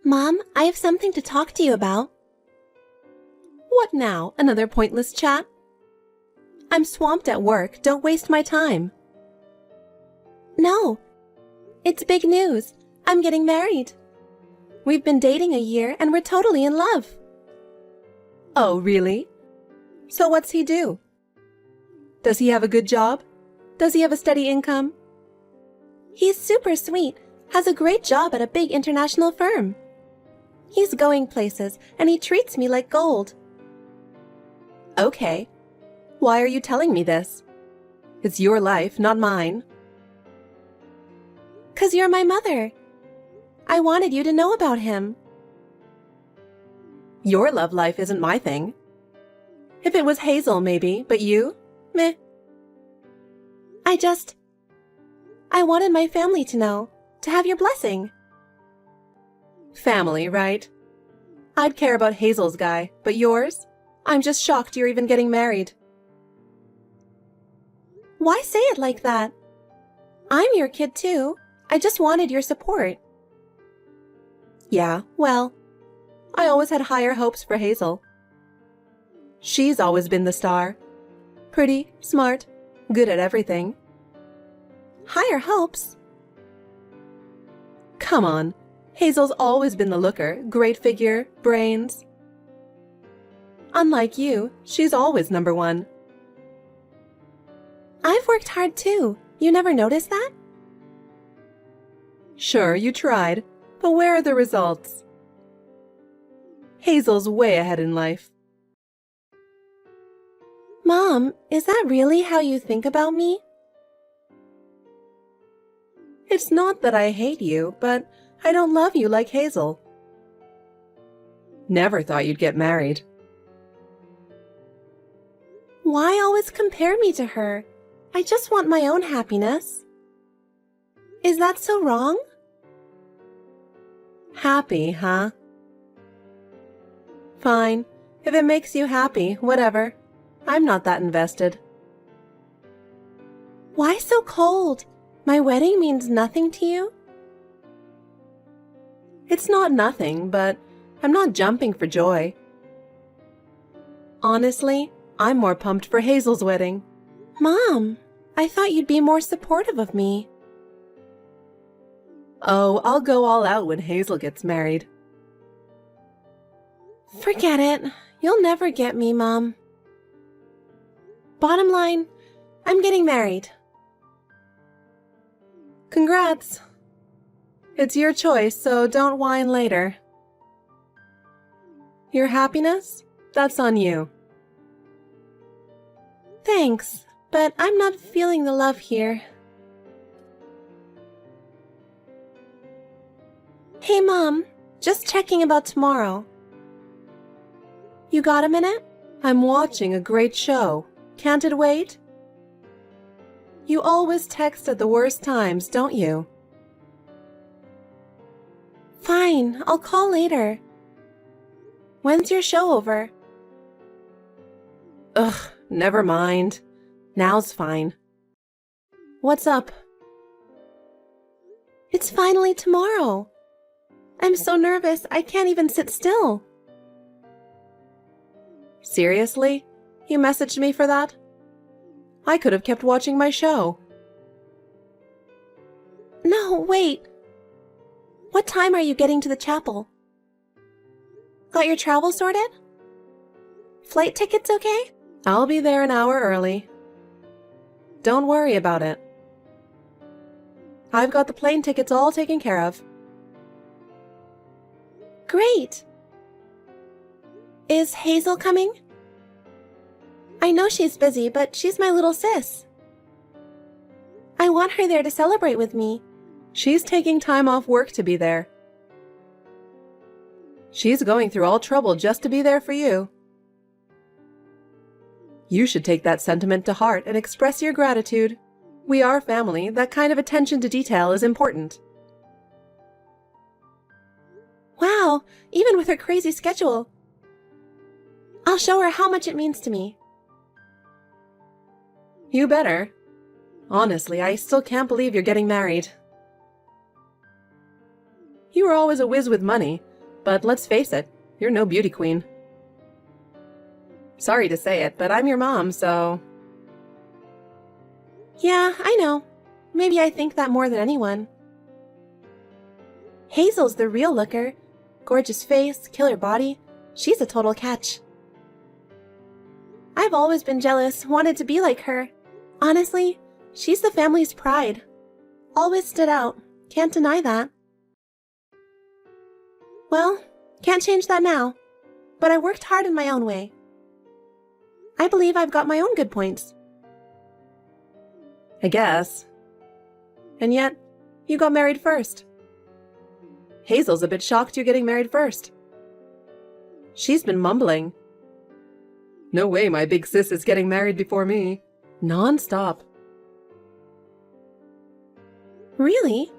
Mom, I have something to talk to you about. What now? Another pointless chat? I'm swamped at work. Don't waste my time. No, it's big news. I'm getting married. We've been dating a year and we're totally in love. Oh, really? So what's he do? Does he have a good job? Does he have a steady income? He's super sweet, has a great job at a big international firm. He's going places and he treats me like gold. Okay. Why are you telling me this? It's your life, not mine. 'Cause you're my mother. I wanted you to know about him. Your love life isn't my thing. If it was Hazel, maybe, but you? Meh. I wanted my family to know, to have your blessing. Family, right? I'd care about Hazel's guy, but yours? I'm just shocked you're even getting married. Why say it like that? I'm your kid too. I just wanted your support. Yeah, well, I always had higher hopes for Hazel. She's always been the star. Pretty, smart, good at everything. Higher hopes? Come on, Hazel's always been the looker, great figure, brains. Unlike you, she's always number one. I've worked hard too. You never noticed that? Sure, you tried, but where are the results? Hazel's way ahead in life. Mom, is that really how you think about me? It's not that I hate you, but I don't love you like Hazel. Never thought you'd get married. Why always compare me to her? I just want my own happiness. Is that so wrong? Happy, huh? Fine. If it makes you happy, whatever. I'm not that invested. Why so cold? My wedding means nothing to you? It's not nothing, but I'm not jumping for joy. Honestly, I'm more pumped for Hazel's wedding. Mom, I thought you'd be more supportive of me. Oh, I'll go all out when Hazel gets married. Forget it. You'll never get me, Mom. Bottom line, I'm getting married. Congrats. It's your choice, so don't whine later. Your happiness? That's on you. Thanks, but I'm not feeling the love here. Hey, Mom, just checking about tomorrow. You got a minute? I'm watching a great show. Can't it wait? You always text at the worst times, don't you? Fine, I'll call later. When's your show over? Ugh, never mind. Now's fine. What's up? It's finally tomorrow. I'm so nervous I can't even sit still. Seriously? You messaged me for that? I could have kept watching my show. No, wait. What time are you getting to the chapel? Got your travel sorted? Flight tickets okay? I'll be there an hour early. Don't worry about it. I've got the plane tickets all taken care of. Great. Is Hazel coming? I know she's busy, but she's my little sis. I want her there to celebrate with me. She's taking time off work to be there. She's going through all trouble just to be there for you. You should take that sentiment to heart and express your gratitude. We are family. That kind of attention to detail is important. Wow, even with her crazy schedule. I'll show her how much it means to me. You better. Honestly, I still can't believe you're getting married. You were always a whiz with money. But let's face it, you're no beauty queen. Sorry to say it, but I'm your mom, so... Yeah, I know. Maybe I think that more than anyone. Hazel's the real looker. Gorgeous face, killer body. She's a total catch. I've always been jealous, wanted to be like her. Honestly, she's the family's pride. Always stood out. Can't deny that. Well, can't change that now. But I worked hard in my own way. I believe I've got my own good points. I guess. And yet, you got married first. Hazel's a bit shocked you're getting married first. She's been mumbling. No way my big sis is getting married before me. Non-stop. Really?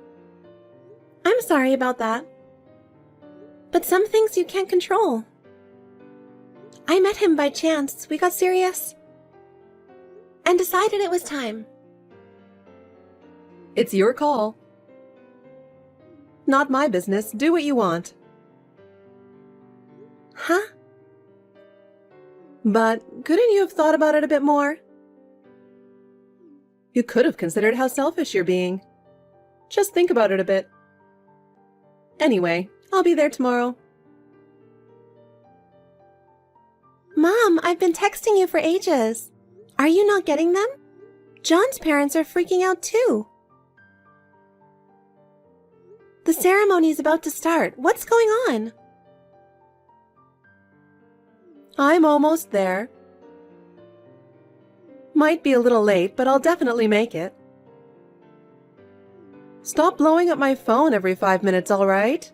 I'm sorry about that. But some things you can't control. I met him by chance. We got serious. And decided it was time. It's your call. Not my business. Do what you want. Huh? But couldn't you have thought about it a bit more? You could have considered how selfish you're being. Just think about it a bit. Anyway, I'll be there tomorrow. Mom, I've been texting you for ages. Are you not getting them? John's parents are freaking out too. The ceremony's about to start. What's going on? I'm almost there. Might be a little late, but I'll definitely make it. Stop blowing up my phone every 5 minutes, all right?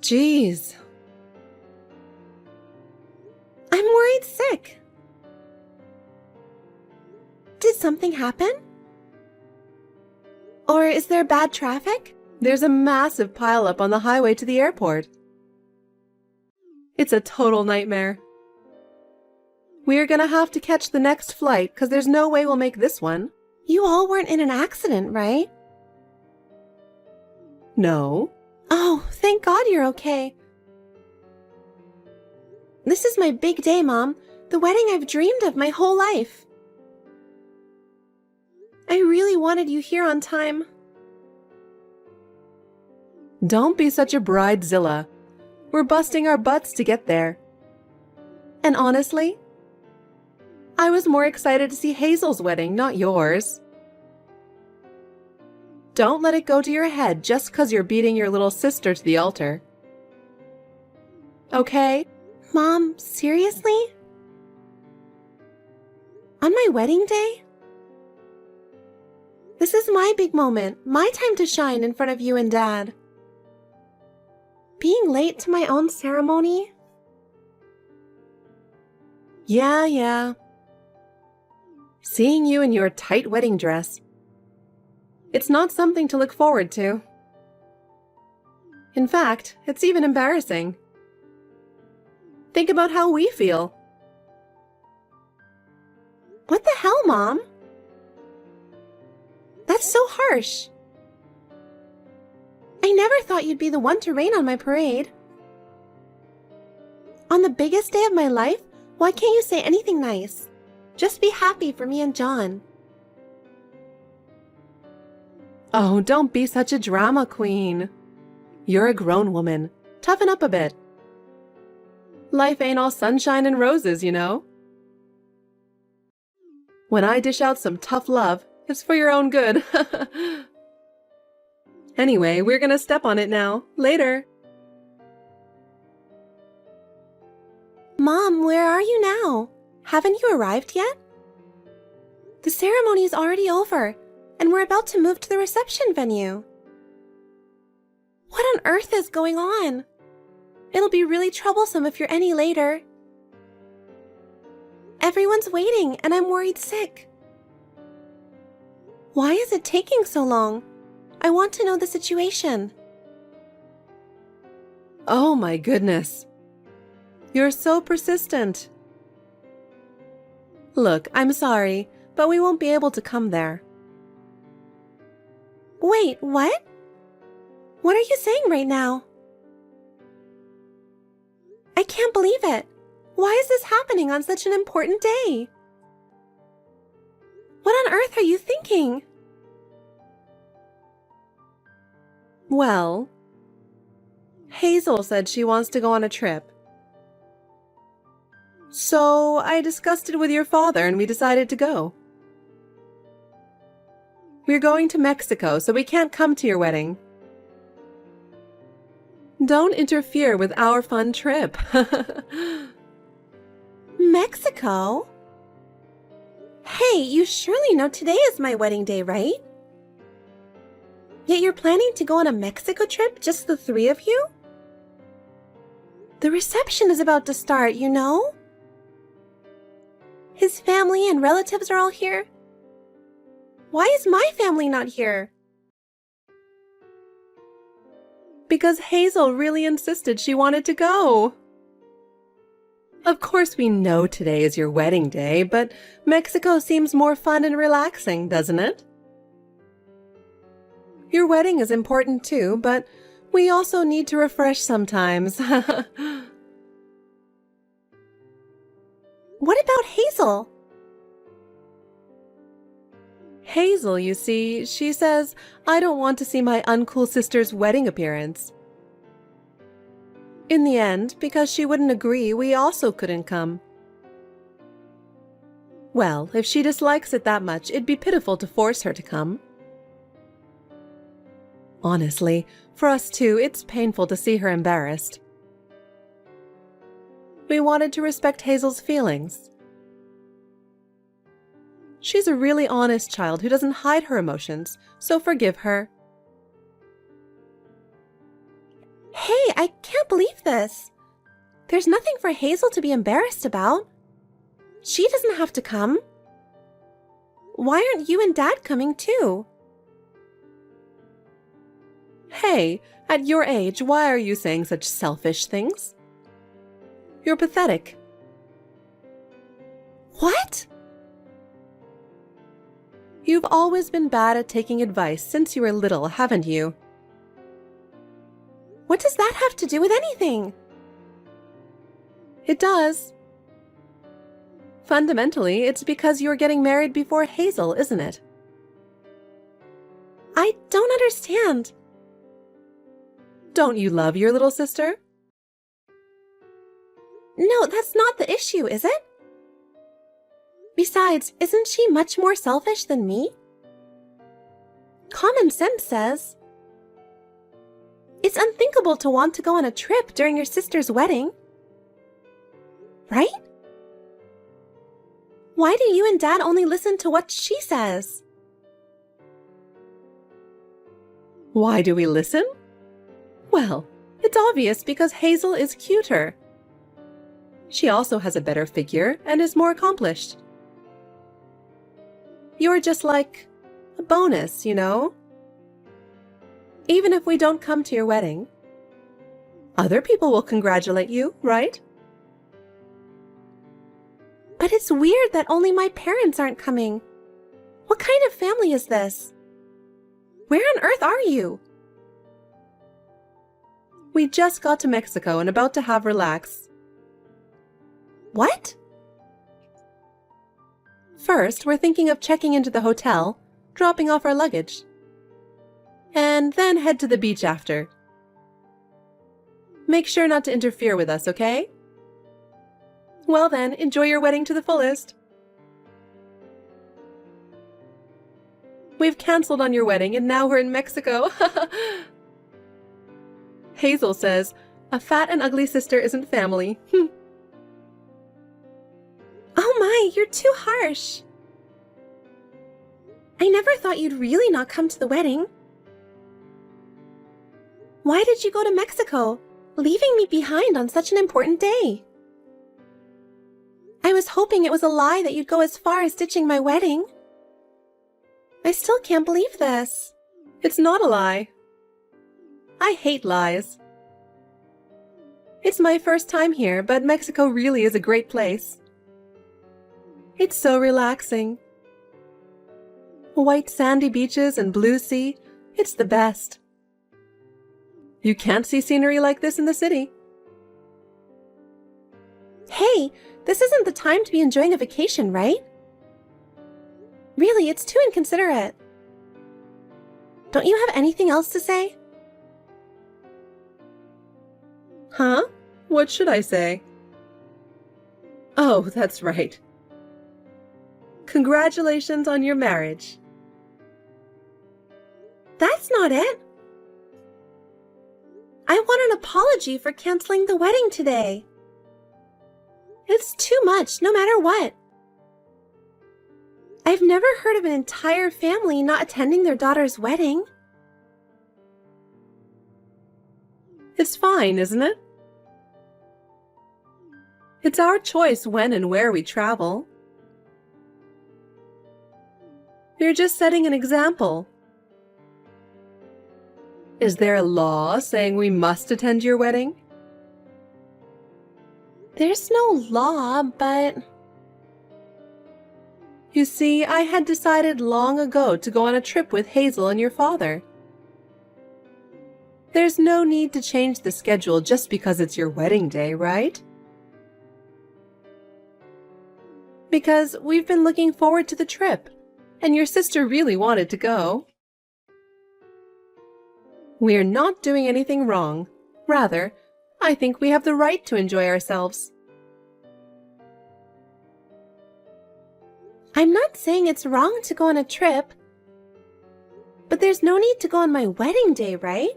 Jeez. I'm worried sick. Did something happen? Or is there bad traffic? There's a massive pileup on the highway to the airport. It's a total nightmare. We're gonna have to catch the next flight because there's no way we'll make this one. You all weren't in an accident, right? No. Oh, thank God you're okay. This is my big day, Mom. The wedding I've dreamed of my whole life. I really wanted you here on time. Don't be such a bridezilla. We're busting our butts to get there. And honestly, I was more excited to see Hazel's wedding, not yours. Don't let it go to your head just 'cause you're beating your little sister to the altar. Okay? Mom, seriously? On my wedding day? This is my big moment, my time to shine in front of you and Dad. Being late to my own ceremony? Yeah. Seeing you in your tight wedding dress. It's not something to look forward to. In fact, it's even embarrassing. Think about how we feel. What the hell, Mom? That's so harsh. I never thought you'd be the one to rain on my parade. On the biggest day of my life, why can't you say anything nice? Just be happy for me and John. Oh, don't be such a drama queen. You're a grown woman. Toughen up a bit. Life ain't all sunshine and roses, you know. When I dish out some tough love, it's for your own good. Anyway, we're gonna step on it now. Later. Mom, where are you now? Haven't you arrived yet? The ceremony's already over, and we're about to move to the reception venue. What on earth is going on? It'll be really troublesome if you're any later. Everyone's waiting, and I'm worried sick. Why is it taking so long? I want to know the situation. Oh my goodness. You're so persistent. Look, I'm sorry, but we won't be able to come there. Wait, what? What are you saying right now? can't believe it. Why is this happening on such an important day? What on earth are you thinking? Well, Hazel said she wants to go on a trip. So I discussed it with your father and we decided to go. We're going to Mexico, so we can't come to your wedding. Don't interfere with our fun trip. Mexico? Hey, you surely know today is my wedding day, right? Yet you're planning to go on a Mexico trip, just the three of you? The reception is about to start, you know? His family and relatives are all here. Why is my family not here? Because Hazel really insisted she wanted to go. Of course we know today is your wedding day, but Mexico seems more fun and relaxing, doesn't it? Your wedding is important too, but we also need to refresh sometimes. What about Hazel? Hazel, you see, she says, I don't want to see my uncool sister's wedding appearance. In the end, because she wouldn't agree, we also couldn't come. Well, if she dislikes it that much, it'd be pitiful to force her to come. Honestly, for us too, it's painful to see her embarrassed. We wanted to respect Hazel's feelings. She's a really honest child who doesn't hide her emotions, so forgive her. Hey, I can't believe this. There's nothing for Hazel to be embarrassed about. She doesn't have to come. Why aren't you and Dad coming too? Hey, at your age, why are you saying such selfish things? You're pathetic. What? You've always been bad at taking advice since you were little, haven't you? What does that have to do with anything? It does. Fundamentally, it's because you're getting married before Hazel, isn't it? I don't understand. Don't you love your little sister? No, that's not the issue, is it? Besides, isn't she much more selfish than me? Common sense says it's unthinkable to want to go on a trip during your sister's wedding. Right? Why do you and Dad only listen to what she says? Why do we listen? Well, it's obvious because Hazel is cuter. She also has a better figure and is more accomplished. You're just like a bonus, you know? Even if we don't come to your wedding, other people will congratulate you, right? But it's weird that only my parents aren't coming. What kind of family is this? Where on earth are you? We just got to Mexico and about to have relax. What? First, we're thinking of checking into the hotel, dropping off our luggage, and then head to the beach after. Make sure not to interfere with us, okay? Well then, enjoy your wedding to the fullest. We've canceled on your wedding and now we're in Mexico. Hazel says, a fat and ugly sister isn't family. Oh my, you're too harsh. I never thought you'd really not come to the wedding. Why did you go to Mexico, leaving me behind on such an important day? I was hoping it was a lie that you'd go as far as ditching my wedding. I still can't believe this. It's not a lie. I hate lies. It's my first time here, but Mexico really is a great place. It's so relaxing. White sandy beaches and blue sea, it's the best. You can't see scenery like this in the city. Hey, this isn't the time to be enjoying a vacation, right? Really, it's too inconsiderate. Don't you have anything else to say? Huh? What should I say? Oh, that's right. Congratulations on your marriage. That's not it. I want an apology for canceling the wedding today. It's too much, no matter what. I've never heard of an entire family not attending their daughter's wedding. It's fine, isn't it? It's our choice when and where we travel. You're just setting an example. Is there a law saying we must attend your wedding? There's no law, but... You see, I had decided long ago to go on a trip with Hazel and your father. There's no need to change the schedule just because it's your wedding day, right? Because we've been looking forward to the trip, and your sister really wanted to go. We're not doing anything wrong. Rather, I think we have the right to enjoy ourselves. I'm not saying it's wrong to go on a trip, but there's no need to go on my wedding day, right?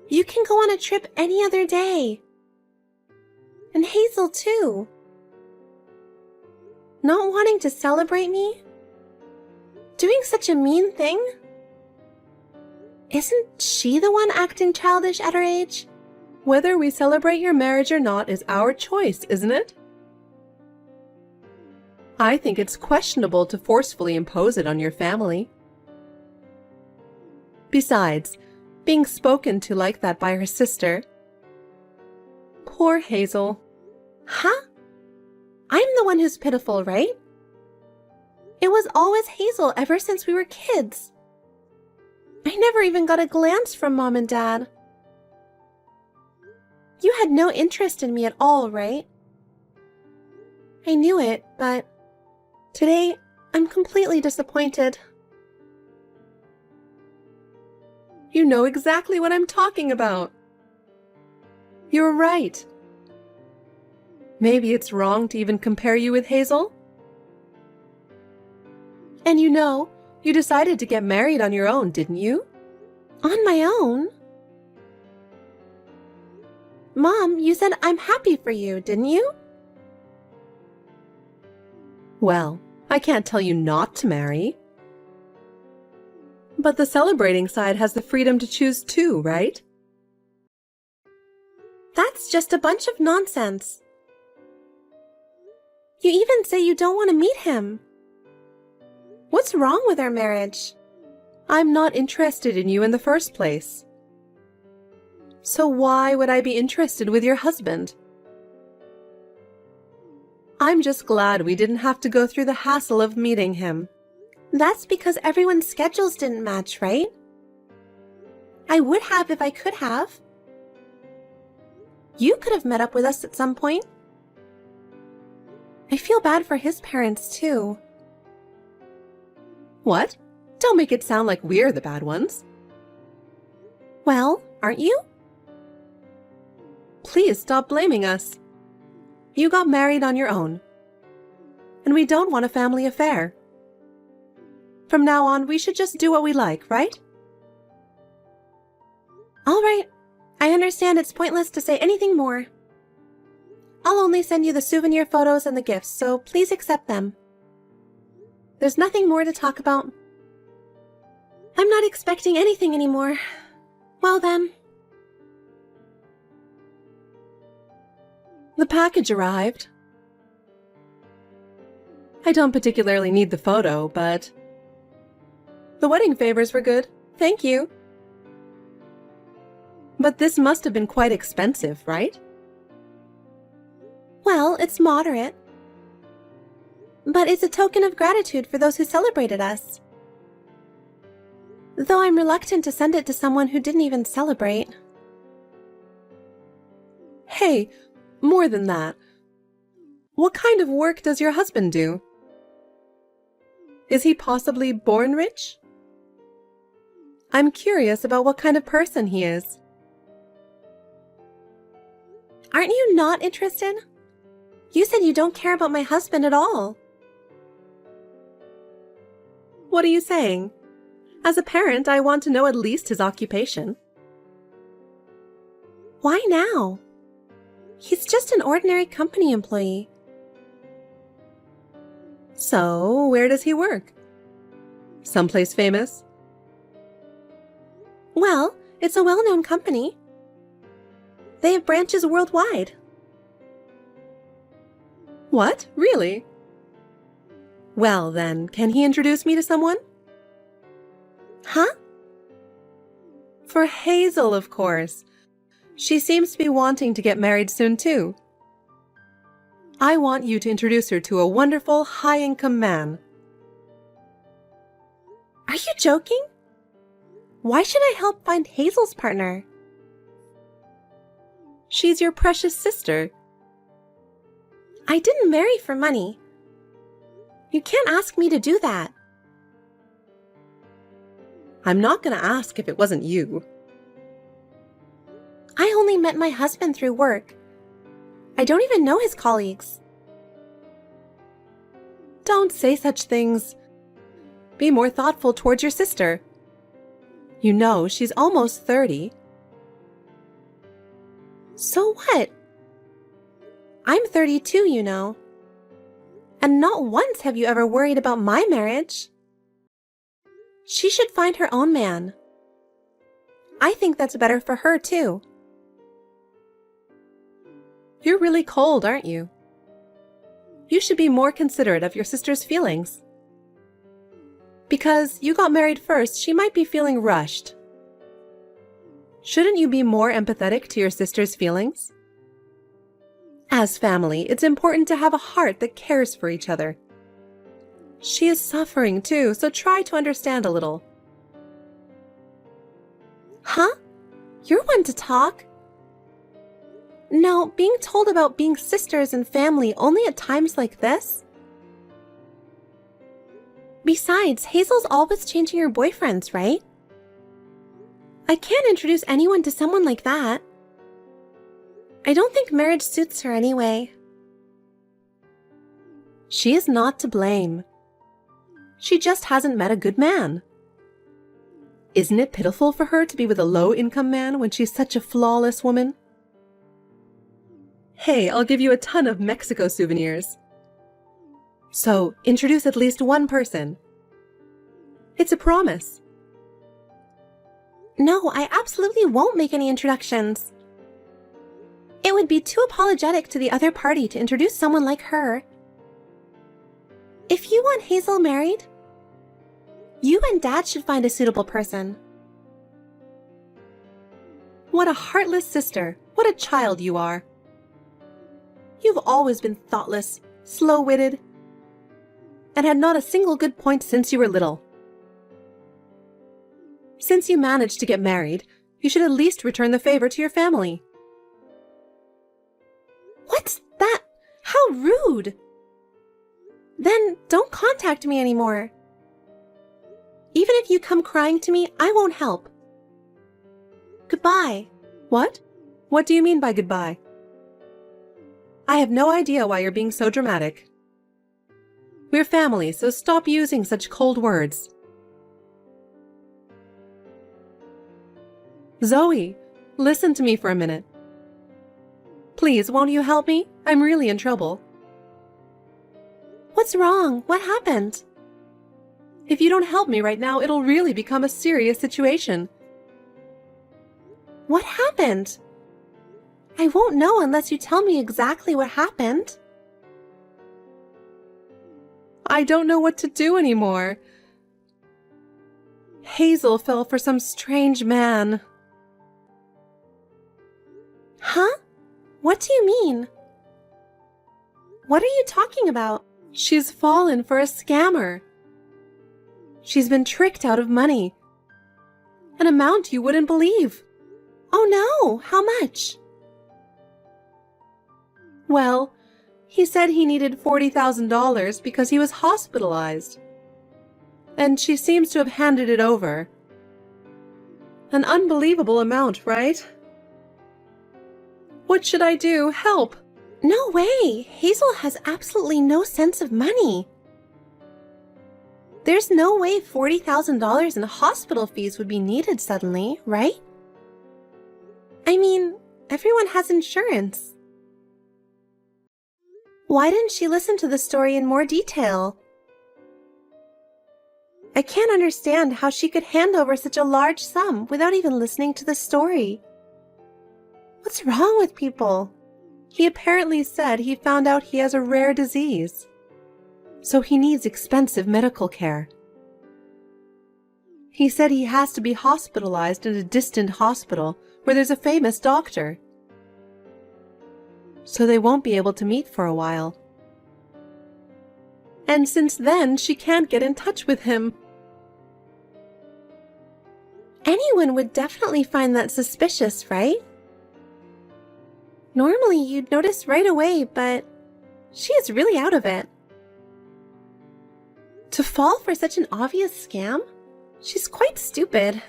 You can go on a trip any other day. And Hazel too. Not wanting to celebrate me? Doing such a mean thing? Isn't she the one acting childish at her age? Whether we celebrate your marriage or not is our choice, isn't it? I think it's questionable to forcefully impose it on your family. Besides, being spoken to like that by her sister. Poor Hazel. Huh? I'm the one who's pitiful, right? It was always Hazel ever since we were kids. I never even got a glance from Mom and Dad. You had no interest in me at all, right? I knew it, but today I'm completely disappointed. You know exactly what I'm talking about. You're right. Maybe it's wrong to even compare you with Hazel? And you decided to get married on your own, didn't you? On my own? Mom, you said I'm happy for you, didn't you? Well, I can't tell you not to marry. But the celebrating side has the freedom to choose too, right? That's just a bunch of nonsense. You even say you don't want to meet him. What's wrong with our marriage? I'm not interested in you in the first place. So why would I be interested with your husband? I'm just glad we didn't have to go through the hassle of meeting him. That's because everyone's schedules didn't match, right? I would have if I could have. You could have met up with us at some point. I feel bad for his parents, too. What? Don't make it sound like we're the bad ones. Well, aren't you? Please stop blaming us. You got married on your own. And we don't want a family affair. From now on, we should just do what we like, right? All right. I understand it's pointless to say anything more. I'll only send you the souvenir photos and the gifts, so please accept them. There's nothing more to talk about. I'm not expecting anything anymore. Well then. The package arrived. I don't particularly need the photo, but the wedding favors were good. Thank you. But this must have been quite expensive, right? Well, it's moderate. But it's a token of gratitude for those who celebrated us. Though I'm reluctant to send it to someone who didn't even celebrate. Hey, more than that. What kind of work does your husband do? Is he possibly born rich? I'm curious about what kind of person he is. Aren't you not interested? You said you don't care about my husband at all. What are you saying? As a parent, I want to know at least his occupation. Why now? He's just an ordinary company employee. So, where does he work? Someplace famous? Well, it's a well-known company. They have branches worldwide. What? Really? Well then, can he introduce me to someone? Huh? For Hazel, of course. She seems to be wanting to get married soon too. I want you to introduce her to a wonderful, high-income man. Are you joking? Why should I help find Hazel's partner? She's your precious sister. I didn't marry for money. You can't ask me to do that. I'm not going to ask if it wasn't you. I only met my husband through work. I don't even know his colleagues. Don't say such things. Be more thoughtful towards your sister. You know, she's almost 30. So what? I'm 32, you know. And not once have you ever worried about my marriage. She should find her own man. I think that's better for her, too. You're really cold, aren't you? You should be more considerate of your sister's feelings. Because you got married first, she might be feeling rushed. Shouldn't you be more empathetic to your sister's feelings? As family, it's important to have a heart that cares for each other. She is suffering too, so try to understand a little. Huh? You're one to talk. No, being told about being sisters and family only at times like this? Besides, Hazel's always changing her boyfriends, right? I can't introduce anyone to someone like that. I don't think marriage suits her anyway. She is not to blame. She just hasn't met a good man. Isn't it pitiful for her to be with a low-income man when she's such a flawless woman? Hey, I'll give you a ton of Mexico souvenirs. So, introduce at least one person. It's a promise. No, I absolutely won't make any introductions. It would be too apologetic to the other party to introduce someone like her. If you want Hazel married, you and Dad should find a suitable person. What a heartless sister. What a child you are. You've always been thoughtless, slow-witted, and had not a single good point since you were little. Since you managed to get married, you should at least return the favor to your family. What's that? How rude! Then don't contact me anymore. Even if you come crying to me, I won't help. Goodbye. What? What do you mean by goodbye? I have no idea why you're being so dramatic. We're family, so stop using such cold words. Zoe, listen to me for a minute. Please, won't you help me? I'm really in trouble. What's wrong? What happened? If you don't help me right now, it'll really become a serious situation. What happened? I won't know unless you tell me exactly what happened. I don't know what to do anymore. Hazel fell for some strange man. Huh? What do you mean? What are you talking about? She's fallen for a scammer. She's been tricked out of money. An amount you wouldn't believe. Oh no! How much? Well, He said he needed $40,000 because he was hospitalized. And she seems to have handed it over. An unbelievable amount, right? What should I do? Help! No way! Hazel has absolutely no sense of money. There's no way $40,000 in hospital fees would be needed suddenly, right? I mean, everyone has insurance. Why didn't she listen to the story in more detail? I can't understand how she could hand over such a large sum without even listening to the story. What's wrong with people? He apparently said he found out he has a rare disease, so he needs expensive medical care. He said he has to be hospitalized in a distant hospital where there's a famous doctor, so they won't be able to meet for a while. And since then, she can't get in touch with him. Anyone would definitely find that suspicious, right? Normally you'd notice right away, but she is really out of it. To fall for such an obvious scam? She's quite stupid.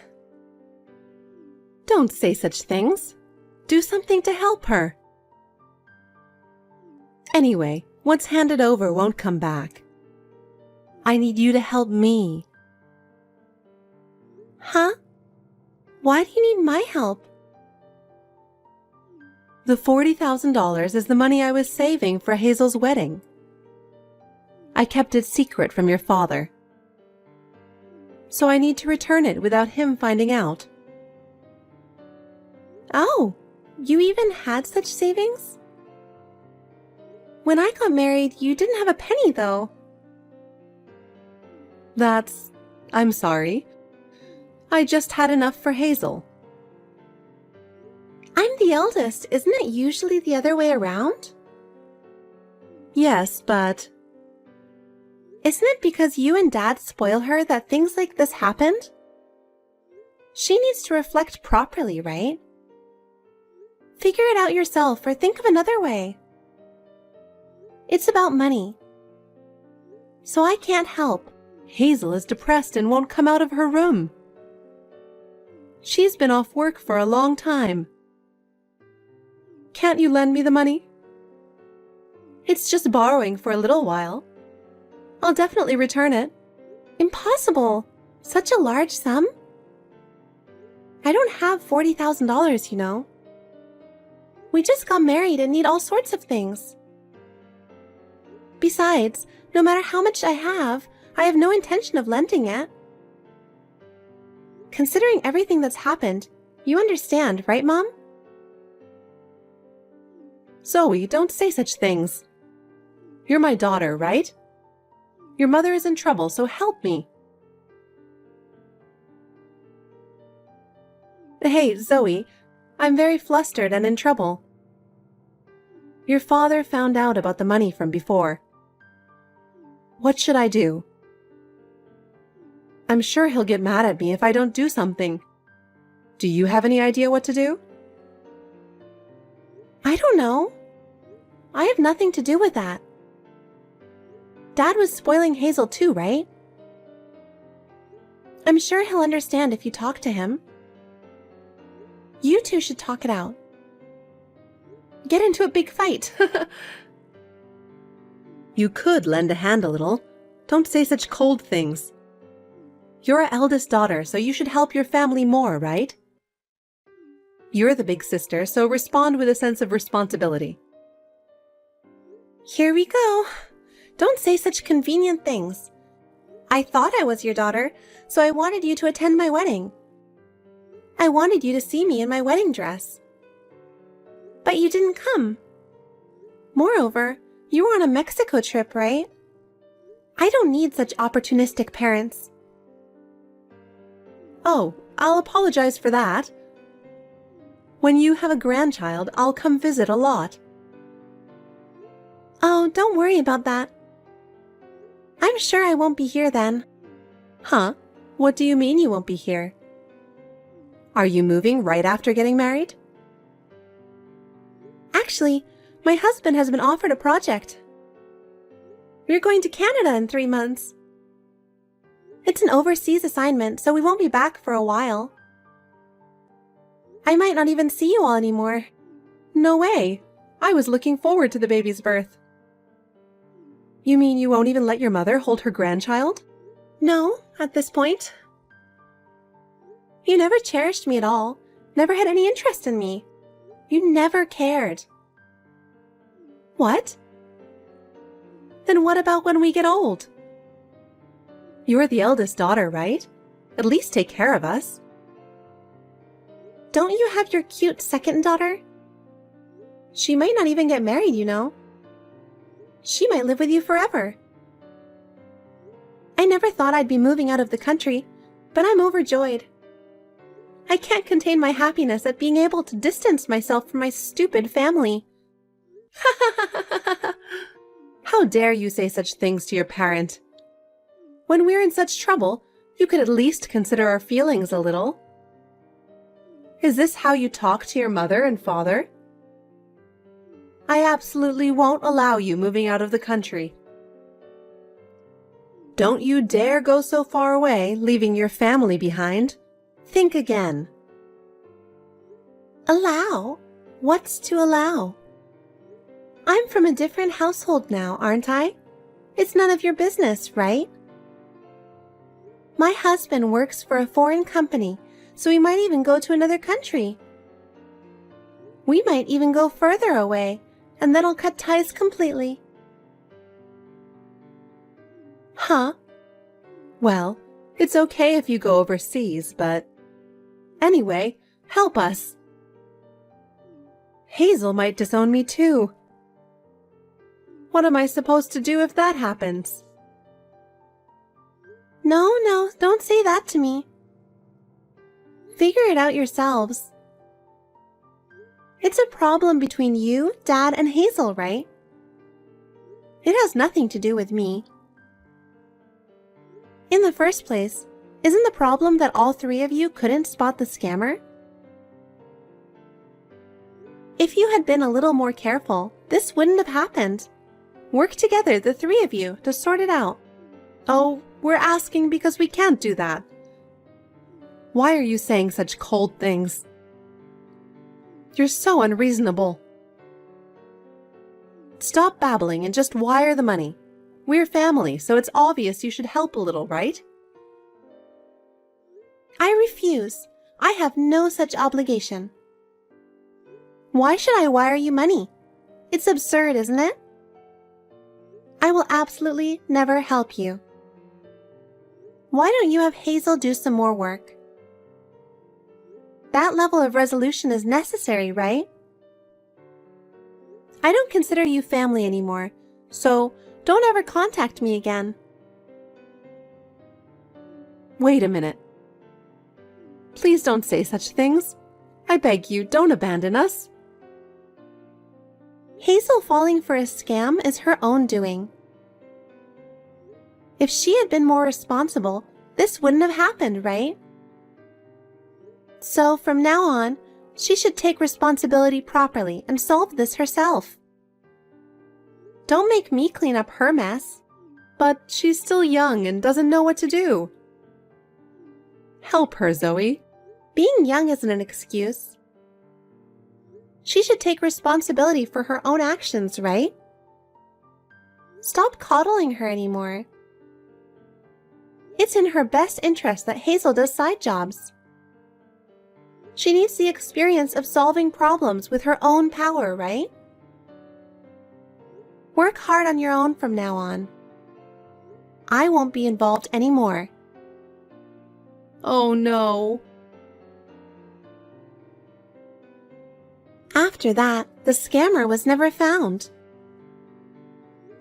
Don't say such things. Do something to help her. Anyway, what's handed over won't come back. I need you to help me. Huh? Why do you need my help? The $40,000 is the money I was saving for Hazel's wedding. I kept it secret from your father, so I need to return it without him finding out. Oh, you even had such savings? When I got married, you didn't have a penny, though. I'm sorry. I just had enough for Hazel. I'm the eldest. Isn't it usually the other way around? Yes, but... Isn't it because you and Dad spoil her that things like this happened? She needs to reflect properly, right? Figure it out yourself or think of another way. It's about money. So I can't help. Hazel is depressed and won't come out of her room. She's been off work for a long time. Can't you lend me the money? It's just borrowing for a little while. I'll definitely return it. Impossible! Such a large sum? I don't have $40,000, you know. We just got married and need all sorts of things. Besides, no matter how much I have no intention of lending it. Considering everything that's happened, you understand, right, Mom? Zoe, don't say such things. You're my daughter, right? Your mother is in trouble, so help me. Hey, Zoe, I'm very flustered and in trouble. Your father found out about the money from before. What should I do? I'm sure he'll get mad at me if I don't do something. Do you have any idea what to do? I don't know. I have nothing to do with that. Dad was spoiling Hazel too, right? I'm sure he'll understand if you talk to him. You two should talk it out. Get into a big fight. You could lend a hand a little. Don't say such cold things. You're our eldest daughter, so you should help your family more, right? You're the big sister, so respond with a sense of responsibility. Here we go. Don't say such convenient things. I thought I was your daughter, so I wanted you to attend my wedding. I wanted you to see me in my wedding dress. But you didn't come. Moreover, you were on a Mexico trip, right? I don't need such opportunistic parents. Oh, I'll apologize for that. When you have a grandchild, I'll come visit a lot. Oh, don't worry about that. I'm sure I won't be here then. Huh? What do you mean you won't be here? Are you moving right after getting married? Actually, My husband has been offered a project. We're going to Canada in 3 months. It's an overseas assignment, so we won't be back for a while. I might not even see you all anymore. No way! I was looking forward to the baby's birth. You mean you won't even let your mother hold her grandchild? No, at this point. You never cherished me at all, never had any interest in me. You never cared. What? Then what about when we get old? You're the eldest daughter, right? At least take care of us. Don't you have your cute second daughter? She might not even get married, you know. She might live with you forever. I never thought I'd be moving out of the country, but I'm overjoyed. I can't contain my happiness at being able to distance myself from my stupid family. How dare you say such things to your parent? When we're in such trouble, you could at least consider our feelings a little. Is this how you talk to your mother and father? I absolutely won't allow you moving out of the country. Don't you dare go so far away, leaving your family behind. Think again. Allow? What's to allow? I'm from a different household now, aren't I? It's none of your business, right? My husband works for a foreign company, so we might even go to another country. We might even go further away, and then I'll cut ties completely. Huh? Well, it's okay if you go overseas, but... Anyway, help us. Hazel might disown me too. What am I supposed to do if that happens? No, don't say that to me. Figure it out yourselves. It's a problem between you, Dad, and Hazel, right? It has nothing to do with me. In the first place, isn't the problem that all 3 of you couldn't spot the scammer? If you had been a little more careful, this wouldn't have happened. Work together, the 3 of you, to sort it out. Oh, we're asking because we can't do that. Why are you saying such cold things? You're so unreasonable. Stop babbling and just wire the money. We're family, so it's obvious you should help a little, right? I refuse. I have no such obligation. Why should I wire you money? It's absurd, isn't it? I will absolutely never help you. Why don't you have Hazel do some more work? That level of resolution is necessary, right? I don't consider you family anymore, so don't ever contact me again. Wait a minute. Please don't say such things. I beg you, don't abandon us. Hazel falling for a scam is her own doing. If she had been more responsible, this wouldn't have happened, right? So from now on, she should take responsibility properly and solve this herself. Don't make me clean up her mess. But she's still young and doesn't know what to do. Help her, Zoe. Being young isn't an excuse. She should take responsibility for her own actions, right? Stop coddling her anymore. It's in her best interest that Hazel does side jobs. She needs the experience of solving problems with her own power, right? Work hard on your own from now on. I won't be involved anymore. Oh no. After that, the scammer was never found.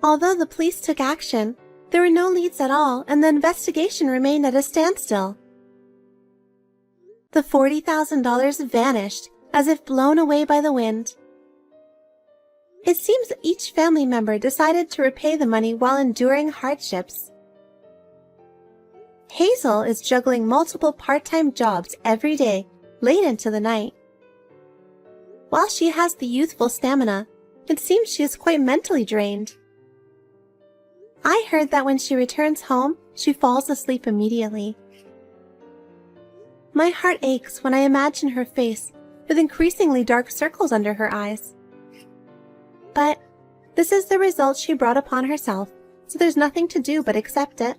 Although the police took action, there were no leads at all, and the investigation remained at a standstill. The $40,000 vanished as if blown away by the wind. It seems that each family member decided to repay the money while enduring hardships. Hazel is juggling multiple part-time jobs every day, late into the night. While she has the youthful stamina, It seems she is quite mentally drained. I heard that when she returns home, she falls asleep immediately. My heart aches when I imagine her face with increasingly dark circles under her eyes. But this is the result she brought upon herself, so there's nothing to do but accept it.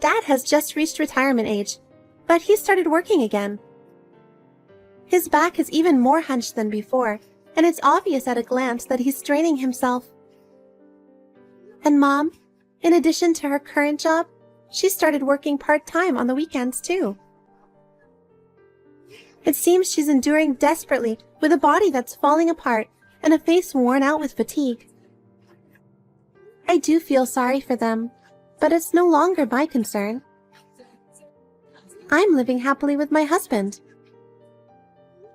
Dad has just reached retirement age, but he started working again. His back is even more hunched than before, and it's obvious at a glance that he's straining himself. And Mom, in addition to her current job, she started working part-time on the weekends too. It seems she's enduring desperately with a body that's falling apart and a face worn out with fatigue. I do feel sorry for them, but it's no longer my concern. I'm living happily with my husband.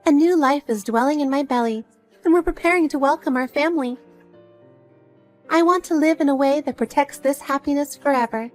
A new life is dwelling in my belly, and we're preparing to welcome our family. I want to live in a way that protects this happiness forever.